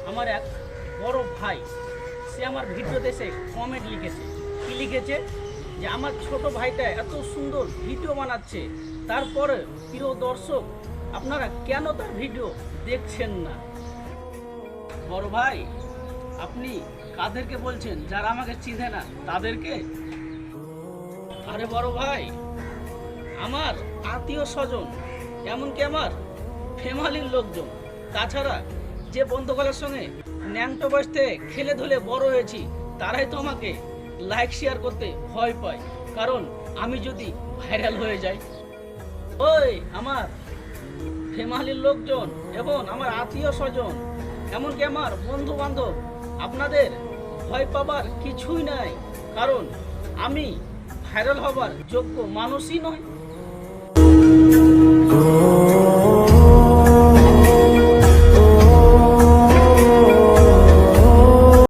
আমার এক বড় ভাই, সে আমার ভিডিওতে এসে কমেন্ট লিখেছে। কি লিখেছে? যে আমার ছোট ভাইটা এত সুন্দর ভিডিও বানাচ্ছে, তারপরে প্রিয় দর্শক আপনারা কেন তার ভিডিও দেখছেন না? বড় ভাই, আপনি কাদেরকে বলছেন? যারা আমাকে চিনে না তাদেরকে? আরে বড় ভাই, আমার আত্মীয় স্বজন, এমনকি আমার ফ্যামিলির লোকজন, তাছাড়া যে বন্ধুগুলোর সঙ্গে ন্যাংটো বয়স থেকে খেলে ধুলে বড় হয়েছি, তারাই তো আমাকে লাইক শেয়ার করতে ভয় পায়, কারণ আমি যদি ভাইরাল হয়ে যাই। ওই আমার ফ্যামিলির লোকজন এবং আমার আত্মীয় স্বজন, এমনকি আমার বন্ধু বান্ধব, আপনাদের ভয় পাবার কিছুই নাই, কারণ আমি ভাইরাল হবার যোগ্য মানুষই নয়।